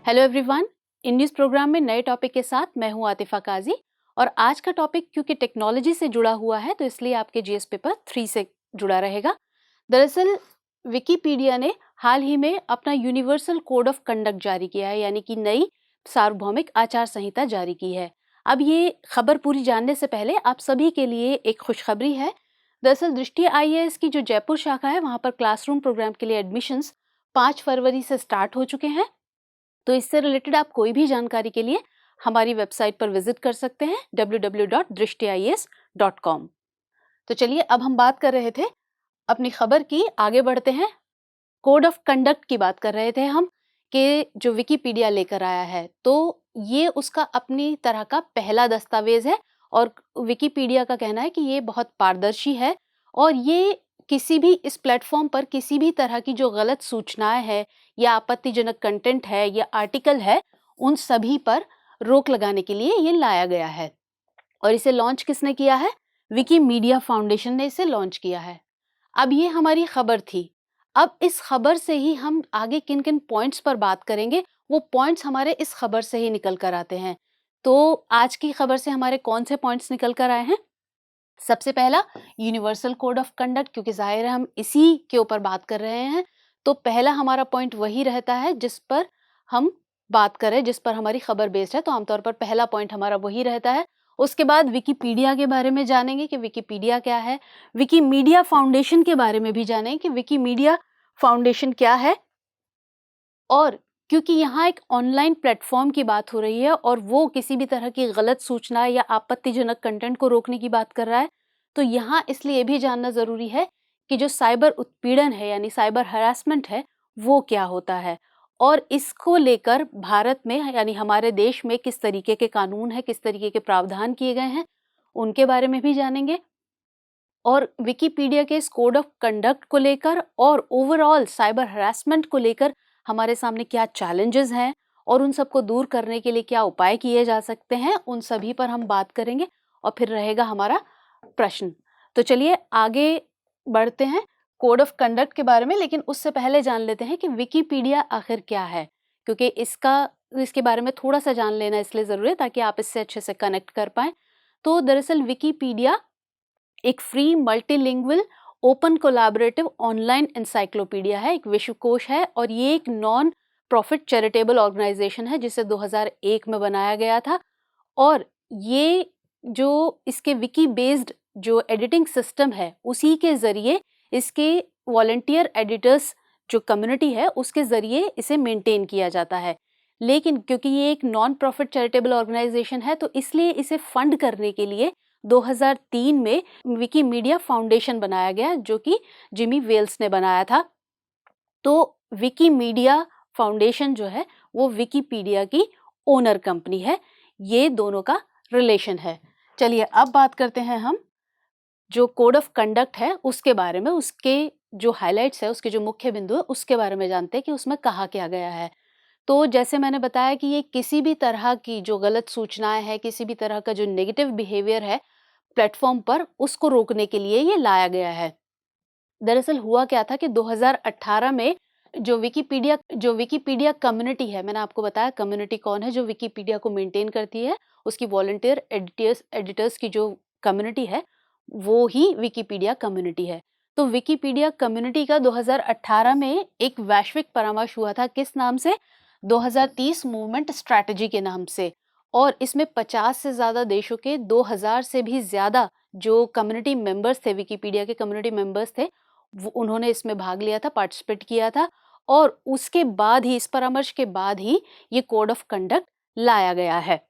Hello everyone, इन news program में नए टॉपिक के साथ मैं हूं आतिफा काजी। और आज का टॉपिक क्योंकि टेक्नोलॉजी से जुड़ा हुआ है तो इसलिए आपके जीएस पेपर 3 से जुड़ा रहेगा। दरअसल विकिपीडिया ने हाल ही में अपना यूनिवर्सल कोड ऑफ कंडक्ट जारी किया है, यानी कि नई सार्वभौमिक आचार संहिता जारी की है। अब ये खबर पूरी जानने से पहले आप सभी के लिए एक खुशखबरी है। दरअसल दृष्टि आईएएस की जो जयपुर शाखा है वहाँ पर क्लासरूम प्रोग्राम के लिए एडमिशन्स 5 फरवरी से स्टार्ट हो चुके हैं। तो इससे रिलेटेड आप कोई भी जानकारी के लिए हमारी वेबसाइट पर विजिट कर सकते हैं www.drishtiias.com। तो चलिए अब हम बात कर रहे थे अपनी खबर की, आगे बढ़ते हैं। कोड ऑफ कंडक्ट की बात कर रहे थे हम कि जो विकिपीडिया लेकर आया है तो ये उसका अपनी तरह का पहला दस्तावेज है और विकिपीडिया का कहना है कि ये बहुत पारदर्शी है और ये किसी भी इस प्लेटफॉर्म पर किसी भी तरह की जो गलत सूचनाएं हैं या आपत्तिजनक कंटेंट है या आर्टिकल है उन सभी पर रोक लगाने के लिए ये लाया गया है। और इसे लॉन्च किसने किया है? विकिमीडिया फाउंडेशन ने इसे लॉन्च किया है। अब ये हमारी खबर थी। अब इस खबर से ही हम आगे किन किन पॉइंट्स पर बात करेंगे, वो पॉइंट्स हमारे इस खबर से ही निकल कर आते हैं। तो आज की खबर से हमारे कौन से पॉइंट्स निकल कर आए हैं? सबसे पहला यूनिवर्सल कोड ऑफ कंडक्ट, क्योंकि जाहिर है हम इसी के ऊपर बात कर रहे हैं तो पहला हमारा पॉइंट वही रहता है जिस पर हम बात करें, जिस पर हमारी खबर बेस्ड है, तो आमतौर पर पहला पॉइंट हमारा वही रहता है। उसके बाद विकिपीडिया के बारे में जानेंगे कि विकिपीडिया क्या है, विकिमीडिया फाउंडेशन के बारे में भी जानेंगे कि विकिमीडिया फाउंडेशन क्या है। और क्योंकि यहाँ एक ऑनलाइन प्लेटफॉर्म की बात हो रही है और वो किसी भी तरह की गलत सूचना या आपत्तिजनक कंटेंट को रोकने की बात कर रहा है, तो यहाँ इसलिए भी जानना ज़रूरी है कि जो साइबर उत्पीड़न है यानी साइबर हरासमेंट है वो क्या होता है और इसको लेकर भारत में यानी हमारे देश में किस तरीके के कानून है, किस तरीके के प्रावधान किए गए हैं, उनके बारे में भी जानेंगे। और विकिपीडिया के इस कोड ऑफ कंडक्ट को लेकर और ओवरऑल साइबर हरासमेंट को लेकर हमारे सामने क्या चैलेंजेस हैं और उन सबको दूर करने के लिए क्या उपाय किए जा सकते हैं, उन सभी पर हम बात करेंगे और फिर रहेगा हमारा प्रश्न। तो चलिए आगे बढ़ते हैं कोड ऑफ कंडक्ट के बारे में, लेकिन उससे पहले जान लेते हैं कि विकिपीडिया आखिर क्या है, क्योंकि इसके बारे में थोड़ा सा जान लेना इसलिए ज़रूरी है ताकि आप इससे अच्छे से कनेक्ट कर पाएँ। तो दरअसल विकिपीडिया एक free multilingual open collaborative online encyclopedia है, एक विश्वकोश है और ये एक नॉन प्रॉफिट चैरिटेबल ऑर्गेनाइजेशन है जिसे 2001 में बनाया गया था। और ये जो इसके विकी बेस्ड जो एडिटिंग सिस्टम है उसी के ज़रिए इसके वॉलंटियर एडिटर्स जो कम्युनिटी है उसके ज़रिए इसे मेंटेन किया जाता है। लेकिन क्योंकि ये एक नॉन प्रॉफिट चैरिटेबल ऑर्गेनाइजेशन है तो इसलिए इसे फंड करने के लिए 2003 में विकिमीडिया फाउंडेशन बनाया गया जो कि जिमी वेल्स ने बनाया था। तो विकिमीडिया फाउंडेशन जो है वो विकिपीडिया की ओनर कंपनी है, ये दोनों का रिलेशन है। चलिए अब बात करते हैं हम जो कोड ऑफ कंडक्ट है उसके बारे में, उसके जो हाइलाइट्स है, उसके जो मुख्य बिंदु है उसके बारे में जानते हैं कि उसमें कहा क्या गया है। तो जैसे मैंने बताया कि ये किसी भी तरह की जो गलत सूचनाएं हैं, किसी भी तरह का जो नेगेटिव बिहेवियर है प्लेटफॉर्म पर, उसको रोकने के लिए ये लाया गया है। दरअसल हुआ क्या था कि 2018 में जो विकिपीडिया कम्युनिटी है, मैंने आपको बताया कम्युनिटी कौन है जो विकिपीडिया को मेंटेन करती है, उसकी वॉलंटियर एडिटर्स की जो कम्युनिटी है वो ही विकिपीडिया कम्युनिटी है। तो विकिपीडिया कम्युनिटी का 2018 में एक वैश्विक परामर्श हुआ था, किस नाम से? 2030 मूवमेंट स्ट्रैटेजी के नाम से। और इसमें 50 से ज़्यादा देशों के 2000 से भी ज़्यादा जो कम्युनिटी मेंबर्स थे, विकिपीडिया के कम्युनिटी मेंबर्स थे, उन्होंने इसमें भाग लिया था, पार्टिसिपेट किया था। और उसके बाद ही, इस परामर्श के बाद ही ये कोड ऑफ कंडक्ट लाया गया है।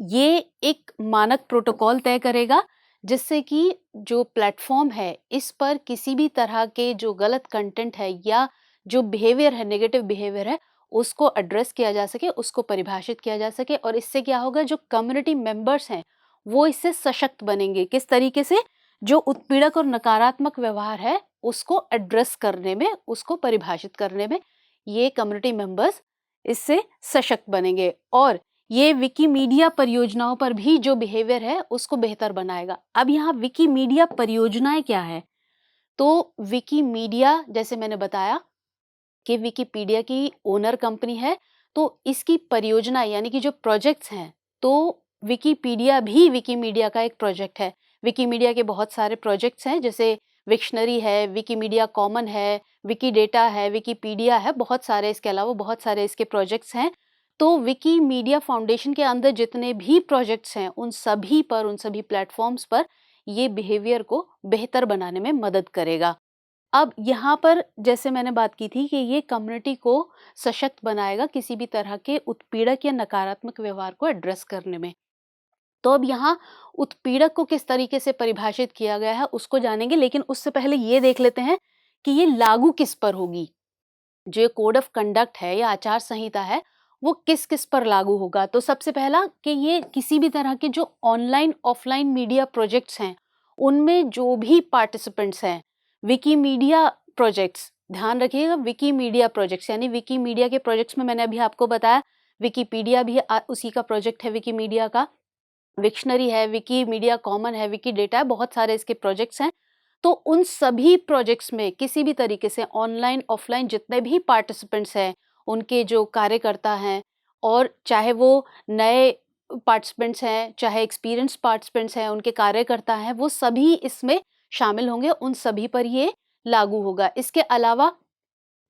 ये एक मानक प्रोटोकॉल तय करेगा जिससे कि जो प्लेटफॉर्म है इस पर किसी भी तरह के जो गलत कंटेंट है या जो बिहेवियर है, नेगेटिव बिहेवियर है, उसको एड्रेस किया जा सके, उसको परिभाषित किया जा सके। और इससे क्या होगा, जो कम्युनिटी मेंबर्स हैं वो इससे सशक्त बनेंगे। किस तरीके से? जो उत्पीड़क और नकारात्मक व्यवहार है उसको एड्रेस करने में, उसको परिभाषित करने में ये कम्युनिटी मेंबर्स इससे सशक्त बनेंगे। और ये विकिमीडिया परियोजनाओं पर भी जो बिहेवियर है उसको बेहतर बनाएगा। अब यहाँ विकिमीडिया परियोजनाएं क्या है? तो विकिमीडिया, जैसे मैंने बताया कि विकिपीडिया की ओनर कंपनी है, तो इसकी परियोजना यानी कि जो प्रोजेक्ट्स हैं, तो विकिपीडिया भी विकिमीडिया का एक प्रोजेक्ट है। विकिमीडिया के बहुत सारे प्रोजेक्ट्स हैं, जैसे विक्शनरी है, विकिमीडिया कॉमन है, विकीडेटा है, विकिपीडिया है, बहुत सारे, इसके अलावा बहुत सारे इसके प्रोजेक्ट्स हैं। तो विकिमीडिया फाउंडेशन के अंदर जितने भी प्रोजेक्ट्स हैं, उन सभी पर, उन सभी प्लेटफॉर्म्स पर ये बिहेवियर को बेहतर बनाने में मदद करेगा। अब यहाँ पर जैसे मैंने बात की थी कि ये कम्युनिटी को सशक्त बनाएगा किसी भी तरह के उत्पीड़क या नकारात्मक व्यवहार को एड्रेस करने में। तो अब यहाँ उत्पीड़क को किस तरीके से परिभाषित किया गया है उसको जानेंगे, लेकिन उससे पहले ये देख लेते हैं कि ये लागू किस पर होगी। जो ये कोड ऑफ कंडक्ट है या आचार संहिता है, वो किस किस पर लागू होगा। तो सबसे पहला कि ये किसी भी तरह के जो ऑनलाइन ऑफलाइन मीडिया प्रोजेक्ट्स हैं, उनमें जो भी पार्टिसिपेंट्स हैं, विकिमीडिया प्रोजेक्ट्स, ध्यान रखिएगा, विकिमीडिया प्रोजेक्ट्स, यानी विकिमीडिया के प्रोजेक्ट्स में मैंने अभी आपको बताया विकिपीडिया भी उसी का प्रोजेक्ट है, विकिमीडिया का। विक्शनरी है, विकिमीडिया कॉमन है, विकीडेटा है, बहुत सारे इसके प्रोजेक्ट्स हैं। तो उन सभी प्रोजेक्ट्स में किसी भी तरीके से ऑनलाइन ऑफलाइन जितने भी पार्टिसिपेंट्स हैं, उनके जो कार्यकर्ता हैं, और चाहे वो नए पार्टिसिपेंट्स हैं, चाहे एक्सपीरियंस पार्टिसिपेंट्स हैं, उनके कार्यकर्ता हैं, वो सभी इसमें शामिल होंगे, उन सभी पर ये लागू होगा। इसके अलावा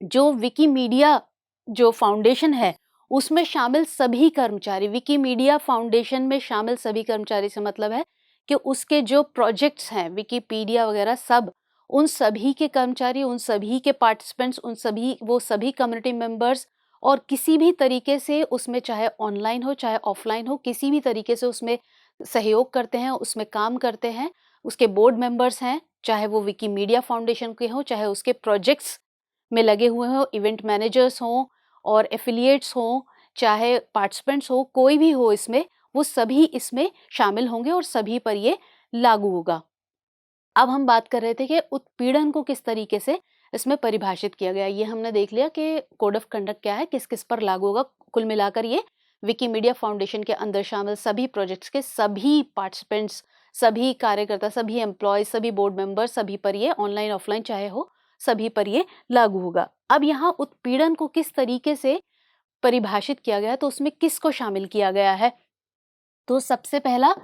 जो विकिमीडिया जो फाउंडेशन है, उसमें शामिल सभी कर्मचारी, विकिमीडिया फाउंडेशन में शामिल सभी कर्मचारी से मतलब है कि उसके जो प्रोजेक्ट्स हैं विकिपीडिया वगैरह सब, उन सभी के कर्मचारी, उन सभी के पार्टिसिपेंट्स, उन सभी, वो सभी कम्युनिटी मेंबर्स, और किसी भी तरीके से उसमें, चाहे ऑनलाइन हो चाहे ऑफलाइन हो, किसी भी तरीके से उसमें सहयोग करते हैं, उसमें काम करते हैं, उसके बोर्ड मेंबर्स हैं, चाहे वो विकिमीडिया फाउंडेशन के हों, चाहे उसके प्रोजेक्ट्स में लगे हुए हों, इवेंट मैनेजर्स हों और एफिलिएट्स हों, चाहे पार्टिसिपेंट्स हो, कोई भी हो इसमें, वो सभी इसमें शामिल होंगे और सभी पर ये लागू होगा। अब हम बात कर रहे थे कि उत्पीड़न को किस तरीके से इसमें परिभाषित किया गया। ये हमने देख लिया कि कोड ऑफ कंडक्ट क्या है, किस किस पर लागू होगा। कुल मिलाकर ये विकिमीडिया फाउंडेशन के अंदर शामिल सभी प्रोजेक्ट्स के सभी पार्टिसिपेंट्स, सभी कार्यकर्ता, सभी एम्प्लॉय, सभी बोर्ड मेंबर, सभी पर ये ऑनलाइन ऑफलाइन चाहे हो, सभी पर ये लागू होगा। अब यहाँ उत्पीड़न को किस तरीके से परिभाषित किया गया है, तो उसमें किसको शामिल किया गया है। तो सबसे पहला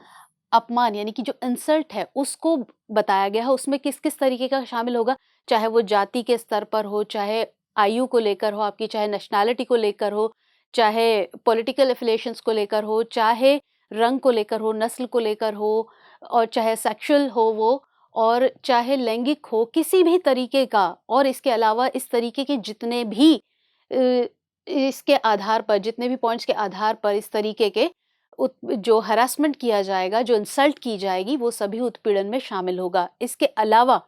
अपमान यानी कि जो इंसल्ट है उसको बताया गया है। उसमें किस किस तरीके का शामिल होगा, चाहे वो जाति के स्तर पर हो, चाहे आयु को लेकर हो आपकी, चाहे नेशनैलिटी को लेकर हो, चाहे पॉलिटिकल एफिलिएशंस को लेकर हो, चाहे रंग को लेकर हो, नस्ल को लेकर हो, और चाहे सेक्सुअल हो वो, और चाहे लैंगिक हो, किसी भी तरीके का। और इसके अलावा इस तरीके के जितने भी इसके आधार पर, जितने भी पॉइंट्स के आधार पर इस तरीके के जो हरासमेंट किया जाएगा, जो इंसल्ट की जाएगी, वो सभी उत्पीड़न में शामिल होगा। इसके अलावा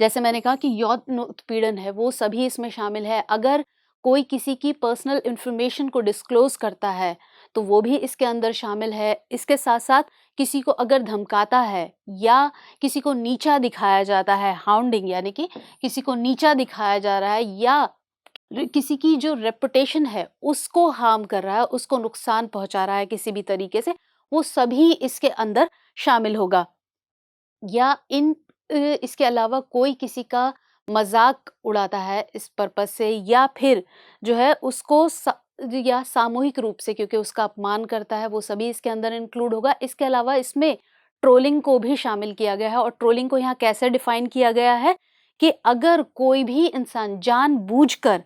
जैसे मैंने कहा कि यौन उत्पीड़न है, वो सभी इसमें शामिल है। अगर कोई किसी की पर्सनल इंफॉर्मेशन को डिस्क्लोज करता है, तो वो भी इसके अंदर शामिल है। इसके साथ साथ किसी को अगर धमकाता है या किसी को नीचा दिखाया जाता है, हाउंडिंग यानी कि किसी को नीचा दिखाया जा रहा है, या किसी की जो रेपुटेशन है उसको हार्म कर रहा है, उसको नुकसान पहुंचा रहा है किसी भी तरीके से, वो सभी इसके अंदर शामिल होगा। या इसके अलावा कोई किसी का मजाक उड़ाता है इस पर्पस से, या फिर जो है उसको या सामूहिक रूप से क्योंकि उसका अपमान करता है, वो सभी इसके अंदर इंक्लूड होगा। इसके अलावा इसमें ट्रोलिंग को भी शामिल किया गया है। और ट्रोलिंग को यहाँ कैसे डिफाइन किया गया है कि अगर कोई भी इंसान जानबूझकर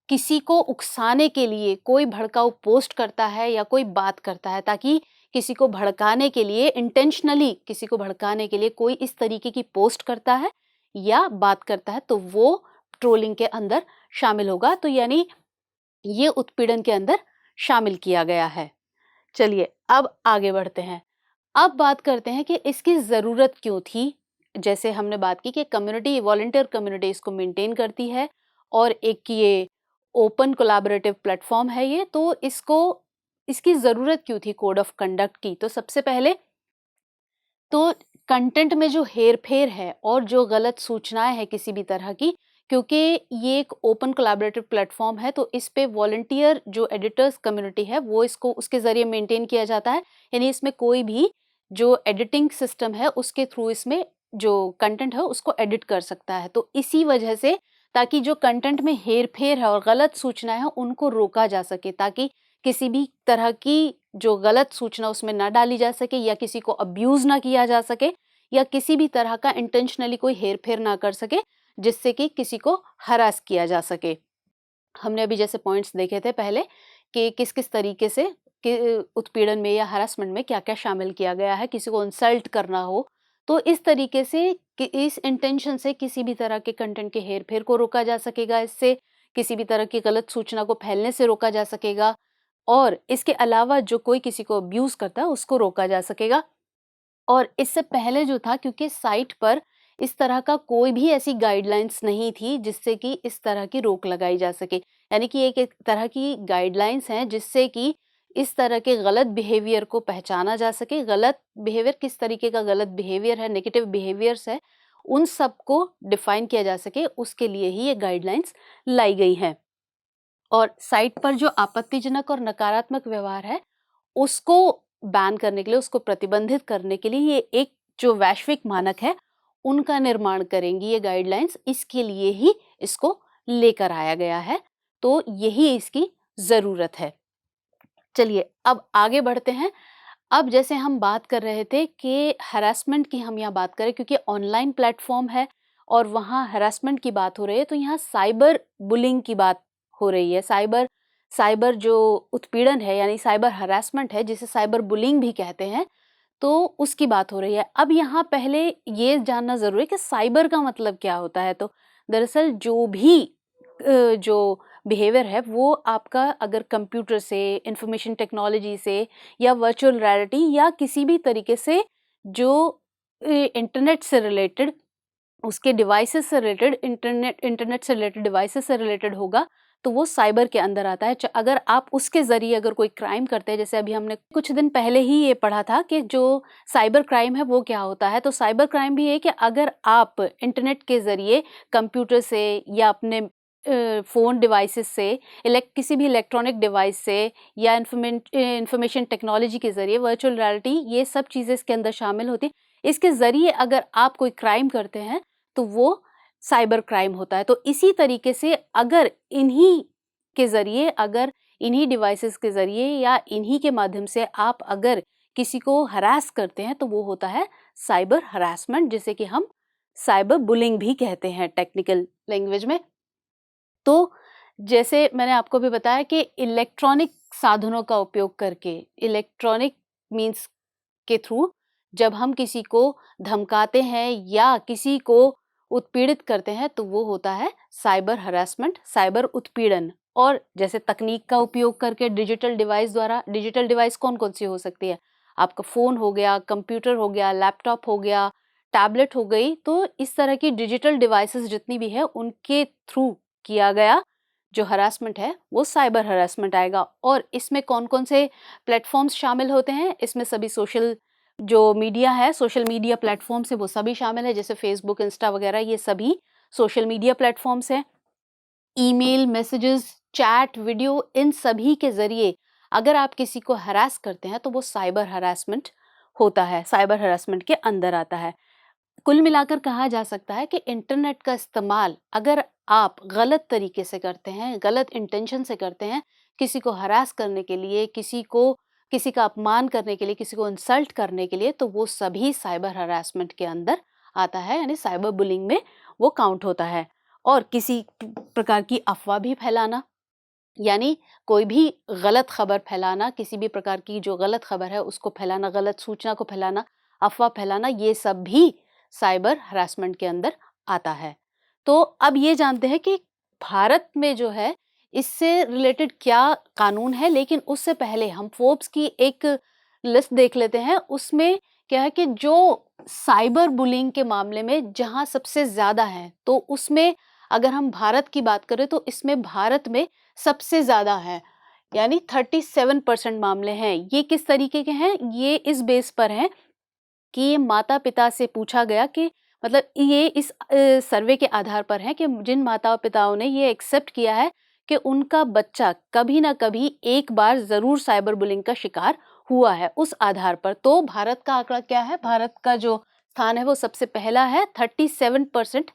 किसी को उकसाने के लिए कोई भड़काऊ पोस्ट करता है या कोई बात करता है, ताकि किसी को भड़काने के लिए, इंटेंशनली किसी को भड़काने के लिए कोई इस तरीके की पोस्ट करता है या बात करता है, तो वो ट्रोलिंग के अंदर शामिल होगा। तो यानी ये उत्पीड़न के अंदर शामिल किया गया है। चलिए अब आगे बढ़ते हैं। अब बात करते हैं कि इसकी ज़रूरत क्यों थी। जैसे हमने बात की कि कम्युनिटी, वॉलंटियर कम्युनिटी इसको मेंटेन करती है, और एक ये ओपन कोलैबोरेटिव प्लेटफॉर्म है ये, तो इसकी ज़रूरत क्यों थी कोड ऑफ कंडक्ट की। तो सबसे पहले तो कंटेंट में जो हेर-फेर है और जो गलत सूचनाएं हैं किसी भी तरह की, क्योंकि ये एक ओपन कोलैबोरेटिव प्लेटफॉर्म है, तो इस पे वॉलंटियर जो एडिटर्स कम्युनिटी है वो इसको उसके ज़रिए मेंटेन किया जाता है। यानी इसमें कोई भी जो एडिटिंग सिस्टम है उसके थ्रू इसमें जो कंटेंट है उसको एडिट कर सकता है। तो इसी वजह से, ताकि जो कंटेंट में हेर-फेर है और गलत सूचना है उनको रोका जा सके, ताकि किसी भी तरह की जो गलत सूचना उसमें ना डाली जा सके या किसी को अब्यूज़ ना किया जा सके या किसी भी तरह का इंटेंशनली कोई हेर-फेर ना कर सके जिससे कि किसी को हरास किया जा सके। हमने अभी जैसे पॉइंट्स देखे थे पहले कि किस-किस तरीके से उत्पीड़न में या हरासमेंट में क्या-क्या शामिल किया गया है, किसी को इंसल्ट करना हो, तो इस तरीके से कि इस इंटेंशन से किसी भी तरह के कंटेंट के हेर-फेर को रोका जा सकेगा, इससे किसी भी तरह की गलत सूचना को फैलने से रोका जा सकेगा और इसके अलावा जो कोई किसी को अब्यूज़ करता है उसको रोका जा सकेगा। और इससे पहले जो था, क्योंकि साइट पर इस तरह का कोई भी ऐसी गाइडलाइंस नहीं थी जिससे कि इस तरह की रोक लगाई जा सके। यानी कि एक तरह की गाइडलाइंस हैं जिससे कि इस तरह के गलत बिहेवियर को पहचाना जा सके। गलत बिहेवियर किस तरीके का गलत बिहेवियर है, नेगेटिव बिहेवियर्स है, उन सबको डिफाइन किया जा सके, उसके लिए ही ये गाइडलाइंस लाई गई हैं। और साइट पर जो आपत्तिजनक और नकारात्मक व्यवहार है उसको बैन करने के लिए, उसको प्रतिबंधित करने के लिए ये एक जो वैश्विक मानक है उनका निर्माण करेंगी ये गाइडलाइंस। इसके लिए ही इसको लेकर आया गया है, तो यही इसकी ज़रूरत है। चलिए अब आगे बढ़ते हैं। अब जैसे हम बात कर रहे थे कि हरासमेंट की हम यहाँ बात करें, क्योंकि ऑनलाइन प्लेटफॉर्म है और वहाँ हरासमेंट की बात हो रही है, तो यहाँ साइबर बुलिंग की बात हो रही है। साइबर साइबर जो उत्पीड़न है यानी साइबर हरासमेंट है, जिसे साइबर बुलिंग भी कहते हैं, तो उसकी बात हो रही है। अब यहाँ पहले ये जानना ज़रूरी है कि साइबर का मतलब क्या होता है। तो दरअसल जो भी जो बिहेवियर है वो आपका अगर कंप्यूटर से, इंफॉर्मेशन टेक्नोलॉजी से या वर्चुअल रियलिटी या किसी भी तरीके से जो इंटरनेट से रिलेटेड, उसके डिवाइसेस से रिलेटेड, इंटरनेट से रिलेटेड डिवाइसेस से रिलेटेड होगा, तो वो साइबर के अंदर आता है। अगर आप उसके ज़रिए अगर कोई क्राइम करते हैं, जैसे अभी हमने कुछ दिन पहले ही ये पढ़ा था कि जो साइबर क्राइम है वो क्या होता है। तो साइबर क्राइम भी है कि अगर आप इंटरनेट के ज़रिए कंप्यूटर से या अपने फ़ोन डिवाइसेस से, किसी भी इलेक्ट्रॉनिक डिवाइस से या इंफॉर्मेशन टेक्नोलॉजी के ज़रिए, वर्चुअल रियलिटी, ये सब चीज़ें इसके अंदर शामिल होती हैं। इसके ज़रिए अगर आप कोई क्राइम करते हैं तो वो साइबर क्राइम होता है। तो इसी तरीके से अगर इन्हीं के ज़रिए, अगर इन्हीं डिवाइसेस के ज़रिए या इन्हीं के माध्यम से आप अगर किसी को हरास करते हैं तो वो होता है साइबर हरासमेंट, जिसे कि हम साइबर बुलिंग भी कहते हैं टेक्निकल लैंग्वेज में। तो जैसे मैंने आपको भी बताया कि इलेक्ट्रॉनिक साधनों का उपयोग करके, इलेक्ट्रॉनिक मीन्स के थ्रू जब हम किसी को धमकाते हैं या किसी को उत्पीड़ित करते हैं तो वो होता है साइबर हरासमेंट, साइबर उत्पीड़न। और जैसे तकनीक का उपयोग करके डिजिटल डिवाइस द्वारा, डिजिटल डिवाइस कौन-कौन सी हो सकती है? आपका फ़ोन हो गया, कंप्यूटर हो गया, लैपटॉप हो गया, टैबलेट हो गई, तो इस तरह की डिजिटल डिवाइसेस जितनी भी है उनके थ्रू किया गया जो हरासमेंट है वो साइबर हरासमेंट आएगा। और इसमें कौन-कौन से प्लेटफ़ॉर्म्स शामिल होते हैं? इसमें सभी सोशल जो मीडिया है, सोशल मीडिया प्लेटफ़ॉर्म्स है वो सभी शामिल है, जैसे फ़ेसबुक, इंस्टा वगैरह, ये सभी सोशल मीडिया प्लेटफ़ॉर्म्स हैं। ईमेल, मैसेजेस, चैट, वीडियो, इन सभी के ज़रिए अगर आप किसी को हरास करते हैं तो वो साइबर हरासमेंट होता है, साइबर हरासमेंट के अंदर आता है। कुल मिलाकर कहा जा सकता है कि इंटरनेट का इस्तेमाल अगर आप गलत तरीके से करते हैं, गलत इंटेंशन से करते हैं, किसी को हरास करने के लिए, किसी का अपमान करने के लिए, किसी को इंसल्ट करने के लिए, तो वो सभी साइबर हरासमेंट के अंदर आता है, यानी साइबर बुलिंग में वो काउंट होता है। और किसी प्रकार की अफवाह भी फैलाना, यानी कोई भी गलत खबर फैलाना, किसी भी प्रकार की जो गलत खबर है उसको फैलाना, गलत सूचना को फैलाना, अफवाह फैलाना, ये सब भी साइबर हरासमेंट के अंदर आता है। तो अब ये जानते हैं कि भारत में जो है इससे रिलेटेड क्या कानून है, लेकिन उससे पहले हम फोर्ब्स की एक लिस्ट देख लेते हैं। उसमें क्या है कि जो साइबर बुलिंग के मामले में जहाँ सबसे ज़्यादा है, तो उसमें अगर हम भारत की बात करें तो इसमें भारत में सबसे ज़्यादा है, यानी 37% मामले हैं। ये किस तरीके के हैं? ये इस बेस पर हैं कि ये माता-पिता से पूछा गया कि मतलब ये इस सर्वे के आधार पर है कि जिन माता-पिताओं ने ये एक्सेप्ट किया है कि उनका बच्चा कभी ना कभी एक बार ज़रूर साइबर बुलिंग का शिकार हुआ है, उस आधार पर। तो भारत का आंकड़ा क्या है? भारत का जो स्थान है वो सबसे पहला है, 37%,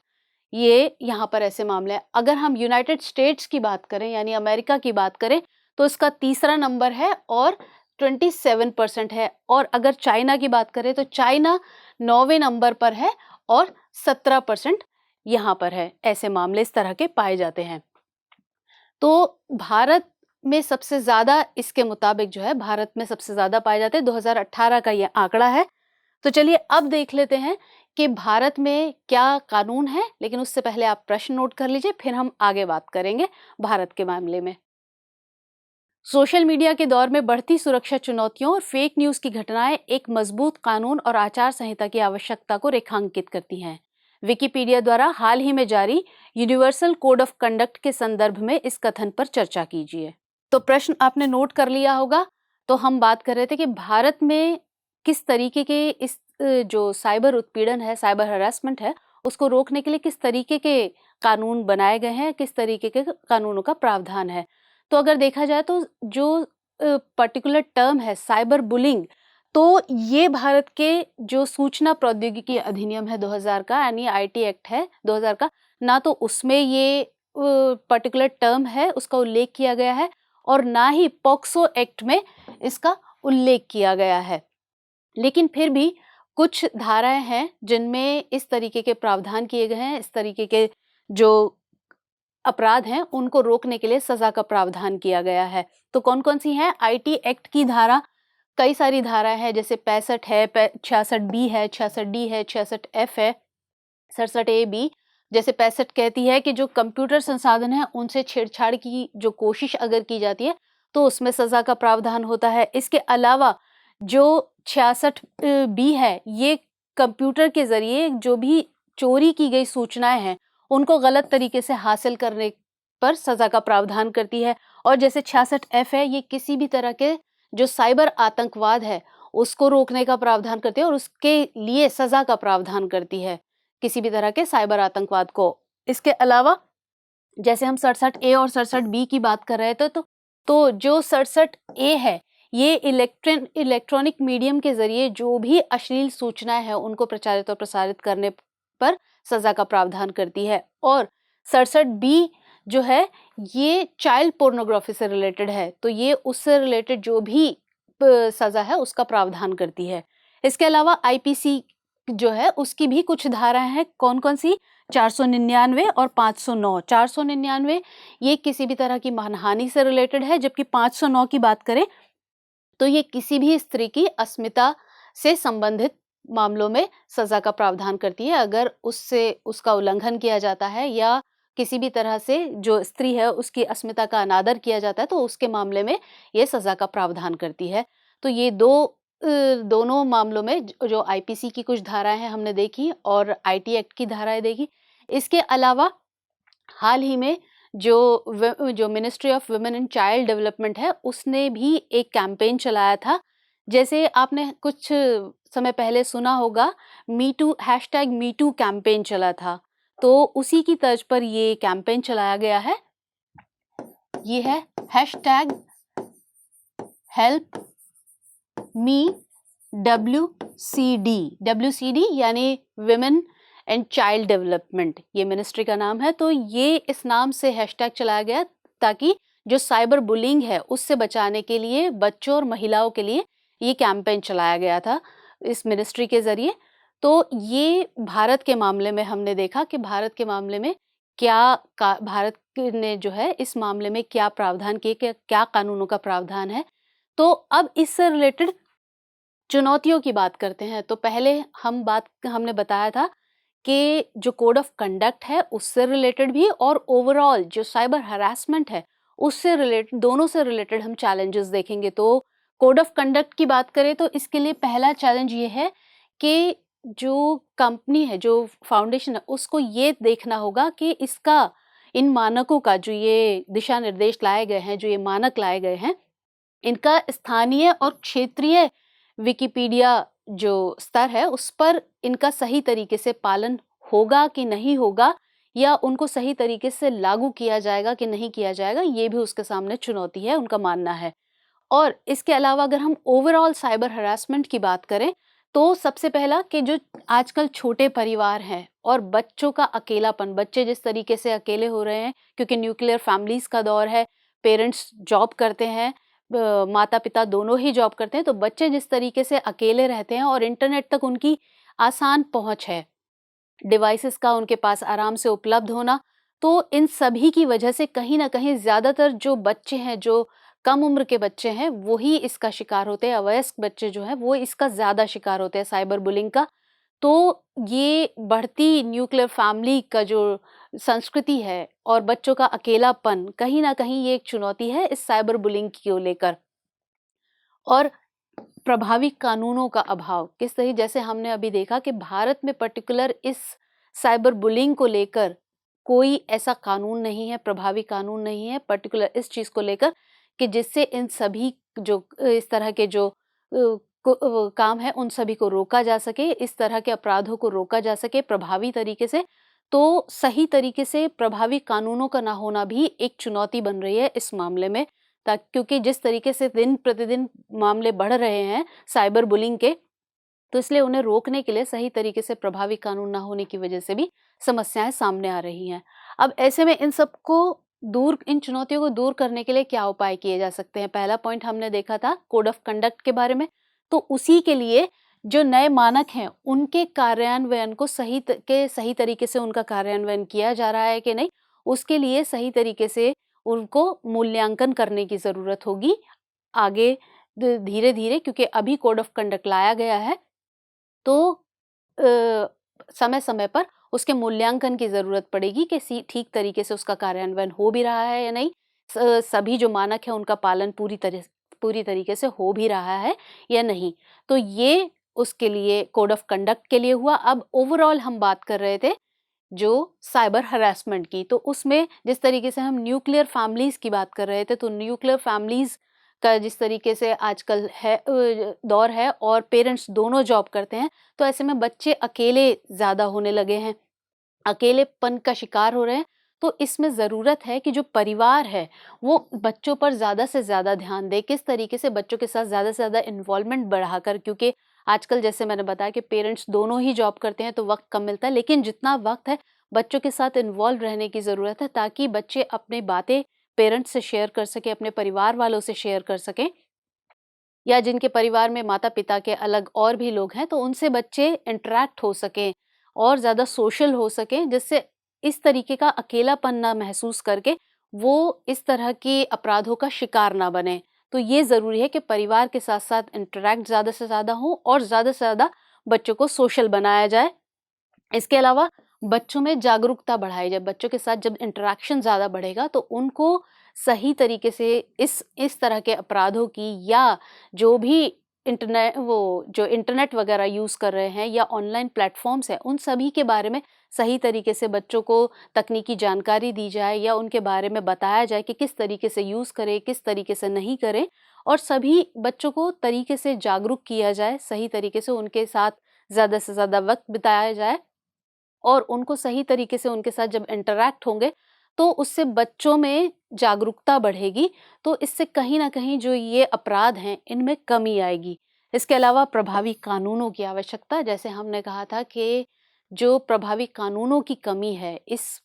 ये यहाँ पर ऐसे मामले हैं। अगर हम यूनाइटेड स्टेट्स की बात करें यानी अमेरिका की बात करें तो इसका तीसरा नंबर है और 27% है। और अगर चाइना की बात करें तो चाइना 9वें नंबर पर है और 17% यहाँ पर है। ऐसे मामले इस तरह के पाए जाते हैं। तो भारत में सबसे ज़्यादा इसके मुताबिक जो है भारत में सबसे ज़्यादा पाए जाते हैं। 2018 का ये आंकड़ा है। तो चलिए अब देख लेते हैं कि भारत में क्या कानून है, लेकिन उससे पहले आप प्रश्न नोट कर लीजिए, फिर हम आगे बात करेंगे भारत के मामले में। सोशल मीडिया के दौर में बढ़ती सुरक्षा चुनौतियों और फेक न्यूज़ की घटनाएं एक मजबूत कानून और आचार संहिता की आवश्यकता को रेखांकित करती हैं। विकिपीडिया द्वारा हाल ही में जारी यूनिवर्सल कोड ऑफ कंडक्ट के संदर्भ में इस कथन पर चर्चा कीजिए। तो प्रश्न आपने नोट कर लिया होगा। तो हम बात कर रहे थे कि भारत में किस तरीके के इस जो साइबर उत्पीड़न है, साइबर हरासमेंट है, उसको रोकने के लिए किस तरीके के कानून बनाए गए हैं, किस तरीके के कानूनों का प्रावधान है। तो अगर देखा जाए तो जो पर्टिकुलर टर्म है साइबर बुलिंग, तो ये भारत के जो सूचना प्रौद्योगिकी अधिनियम है 2000 का, यानी आईटी एक्ट है 2000 का, ना तो उसमें ये पर्टिकुलर टर्म है उसका उल्लेख किया गया है और ना ही पॉक्सो एक्ट में इसका उल्लेख किया गया है। लेकिन फिर भी कुछ धाराएं हैं जिनमें इस तरीके के प्रावधान किए गए हैं, इस तरीके के जो अपराध हैं उनको रोकने के लिए सजा का प्रावधान किया गया है। तो कौन कौन सी हैं? आईटी एक्ट की धारा, कई सारी धाराएं हैं, जैसे 65 है, 66 बी है, 66 डी है, 66 एफ है, 67 ए बी। जैसे 65 कहती है कि जो कंप्यूटर संसाधन है उनसे छेड़छाड़ की जो कोशिश अगर की जाती है तो उसमें सजा का प्रावधान होता है। इसके अलावा जो 66 बी है, ये कंप्यूटर के जरिए जो भी चोरी की गई सूचनाएं हैं उनको गलत तरीके से हासिल करने पर सजा का प्रावधान करती है। और जैसे 66 एफ है, ये किसी भी तरह के जो साइबर आतंकवाद है उसको रोकने का प्रावधान करती है और उसके लिए सजा का प्रावधान करती है, किसी भी तरह के साइबर आतंकवाद को। इसके अलावा जैसे हम 67 ए और 67 बी की बात कर रहे थे तो जो 67 ए है, ये इलेक्ट्रॉनिक मीडियम के जरिए जो भी अश्लील सूचनाएं हैं उनको प्रचारित और प्रसारित करने पर सजा का प्रावधान करती है। और 67 बी जो है ये चाइल्ड पोर्नोग्राफी से रिलेटेड है, तो ये उससे रिलेटेड जो भी सजा है उसका प्रावधान करती है। इसके अलावा आईपीसी जो है उसकी भी कुछ धाराएं हैं। कौन कौन सी? 499 और 509। 499 ये किसी भी तरह की मानहानि से रिलेटेड है, जबकि 509 की बात करें तो ये किसी भी स्त्री की अस्मिता से संबंधित मामलों में सजा का प्रावधान करती है। अगर उससे उसका उल्लंघन किया जाता है या किसी भी तरह से जो स्त्री है उसकी अस्मिता का अनादर किया जाता है तो उसके मामले में ये सजा का प्रावधान करती है। तो ये दोनों मामलों में जो आईपीसी की कुछ धाराएं हैं हमने देखी और आईटी एक्ट की धाराएं देखी। इसके अलावा हाल ही में जो ministry of women and child development है उसने भी एक कैंपेन चलाया था। जैसे आपने कुछ समय पहले सुना होगा #MeToo कैंपेन चला था, तो उसी की तर्ज पर ये कैंपेन चलाया गया है। ये है #HelpMeWCD। WCD यानी विमेन एंड चाइल्ड डेवलपमेंट, ये मिनिस्ट्री का नाम है। तो ये इस नाम से हैशटैग चलाया गया ताकि जो साइबर बुलिंग है उससे बचाने के लिए बच्चों और महिलाओं के लिए ये कैंपेन चलाया गया था इस मिनिस्ट्री के जरिए। तो ये भारत के मामले में हमने देखा कि भारत के मामले में भारत ने जो है इस मामले में क्या प्रावधान किए, क्या कानूनों का प्रावधान है। तो अब इससे रिलेटेड चुनौतियों की बात करते हैं। तो पहले हमने बताया था कि जो कोड ऑफ कंडक्ट है उससे रिलेटेड भी और ओवरऑल जो साइबर हरासमेंट है उससे रिलेटेड, दोनों से रिलेटेड हम चैलेंजेस देखेंगे। तो कोड ऑफ कंडक्ट की बात करें तो इसके लिए पहला चैलेंज ये है कि जो कंपनी है, जो फाउंडेशन है, उसको ये देखना होगा कि इसका इन मानकों का जो ये दिशा निर्देश लाए गए हैं, जो ये मानक लाए गए हैं, इनका स्थानीय और क्षेत्रीय विकिपीडिया जो स्तर है उस पर इनका सही तरीके से पालन होगा कि नहीं होगा, या उनको सही तरीके से लागू किया जाएगा कि नहीं किया जाएगा, ये भी उसके सामने चुनौती है, उनका मानना है। और इसके अलावा अगर हम ओवरऑल साइबर हरासमेंट की बात करें तो सबसे पहला कि जो आजकल छोटे परिवार हैं और बच्चों का अकेलापन, बच्चे जिस तरीके से अकेले हो रहे हैं क्योंकि न्यूक्लियर फैमिलीज़ का दौर है, पेरेंट्स जॉब करते हैं, माता-पिता दोनों ही जॉब करते हैं, तो बच्चे जिस तरीके से अकेले रहते हैं और इंटरनेट तक उनकी आसान पहुँच है, डिवाइसेस का उनके पास आराम से उपलब्ध होना, तो इन सभी की वजह से कहीं न कहीं ज़्यादातर जो बच्चे हैं, जो कम उम्र के बच्चे हैं, वो ही इसका शिकार होते हैं। अवयस्क बच्चे जो हैं, वो इसका ज़्यादा शिकार होते हैं साइबर बुलिंग का। तो ये बढ़ती न्यूक्लियर फैमिली का जो संस्कृति है और बच्चों का अकेलापन, कहीं न कहीं ये एक चुनौती है इस साइबर बुलिंग को लेकर। और प्रभावी कानूनों का अभाव, किस तरह जैसे हमने अभी देखा कि भारत में पर्टिकुलर इस साइबर बुलिंग को लेकर कोई ऐसा कानून नहीं है, प्रभावी कानून नहीं है पर्टिकुलर इस चीज़ को लेकर कि जिससे इन सभी जो इस तरह के जो काम है उन सभी को रोका जा सके, इस तरह के अपराधों को रोका जा सके प्रभावी तरीके से। तो सही तरीके से प्रभावी कानूनों का ना होना भी एक चुनौती बन रही है इस मामले में, क्योंकि जिस तरीके से दिन प्रतिदिन मामले बढ़ रहे हैं साइबर बुलिंग के, तो इसलिए उन्हें रोकने के लिए सही तरीके से प्रभावी कानून ना होने की वजह से भी समस्याएं सामने आ रही हैं। अब ऐसे में इन चुनौतियों को दूर करने के लिए क्या उपाय किए जा सकते हैं? पहला पॉइंट हमने देखा था कोड ऑफ कंडक्ट के बारे में, तो उसी के लिए जो नए मानक हैं उनके कार्यान्वयन को सही तरीके से उनका कार्यान्वयन किया जा रहा है कि नहीं, उसके लिए सही तरीके से उनको मूल्यांकन करने की ज़रूरत होगी आगे धीरे-धीरे, क्योंकि अभी कोड ऑफ कंडक्ट लाया गया है, तो समय-समय पर उसके मूल्यांकन की ज़रूरत पड़ेगी कि ठीक तरीके से उसका कार्यान्वयन हो भी रहा है या नहीं, सभी जो मानक हैं उनका पालन पूरी तरीके से हो भी रहा है या नहीं। तो ये उसके लिए कोड ऑफ कंडक्ट के लिए हुआ। अब ओवरऑल हम बात कर रहे थे जो साइबर हरासमेंट की, तो उसमें जिस तरीके से हम न्यूक्लियर फैमिलीज़ की बात कर रहे थे, तो न्यूक्लियर फैमिलीज़ का जिस तरीके से आजकल है दौर है और पेरेंट्स दोनों जॉब करते हैं, तो ऐसे में बच्चे अकेले ज़्यादा होने लगे हैं, अकेलेपन का शिकार हो रहे हैं। तो इसमें ज़रूरत है कि जो परिवार है, वो बच्चों पर ज़्यादा से ज़्यादा ध्यान दे, किस तरीके से बच्चों के साथ ज़्यादा से ज़्यादा इन्वॉल्वमेंट बढ़ाकर, क्योंकि आजकल जैसे मैंने बताया कि पेरेंट्स दोनों ही जॉब करते हैं तो वक़्त कम मिलता है, लेकिन जितना वक़्त है बच्चों के साथ इन्वॉल्व रहने की ज़रूरत है ताकि बच्चे अपनी बातें पेरेंट्स से शेयर कर सकें, अपने परिवार वालों से शेयर कर सकें, या जिनके परिवार में माता-पिता के अलग और भी लोग हैं, तो उनसे बच्चे इंटरैक्ट हो सकें और ज़्यादा सोशल हो सकें, जिससे इस तरीके का अकेलापन ना महसूस करके वो इस तरह के अपराधों का शिकार ना बने। तो ये ज़रूरी है कि परिवार के साथ-साथ इंटरैक्ट ज़्यादा से ज़्यादा हो और ज़्यादा से ज़्यादा बच्चों को सोशल बनाया जाए। इसके अलावा बच्चों में जागरूकता बढ़ाई जाए, बच्चों के साथ जब इंटरैक्शन ज़्यादा बढ़ेगा तो उनको सही तरीके से इस तरह के अपराधों की, या जो भी इंटरनेट वगैरह यूज़ कर रहे हैं या ऑनलाइन प्लेटफ़ॉर्म्स हैं, उन सभी के बारे में सही तरीके से बच्चों को तकनीकी जानकारी दी जाए या उनके बारे में बताया जाए कि किस तरीके से यूज़ करें, किस तरीके से नहीं करें, और सभी बच्चों को तरीके से जागरूक किया जाए, सही तरीके से उनके साथ ज़्यादा से ज़्यादा वक़्त बिताया जाए और उनको सही तरीके से उनके साथ जब इंटरैक्ट होंगे, तो उससे बच्चों में जागरूकता बढ़ेगी, तो इससे कहीं न कहीं जो ये अपराध हैं, इनमें कमी आएगी। इसके अलावा प्रभावी कानूनों की आवश्यकता, जैसे हमने कहा था कि जो प्रभावी कानूनों की कमी है, इस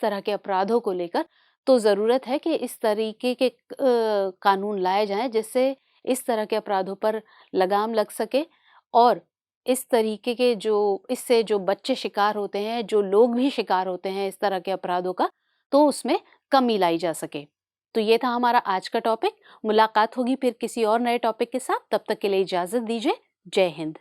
तरह के अपराधों को लेकर, तो ज़रूरत है कि इस तरीके के कानून लाए जाएँ, जिससे इस तरह के अपराधों पर लगाम लग सके और इस तरीके के इससे जो बच्चे शिकार होते हैं, जो लोग भी शिकार होते हैं इस तरह के अपराधों का, तो उसमें कमी लाई जा सके। तो ये था हमारा आज का टॉपिक। मुलाकात होगी फिर किसी और नए टॉपिक के साथ, तब तक के लिए इजाज़त दीजिए। जय हिंद।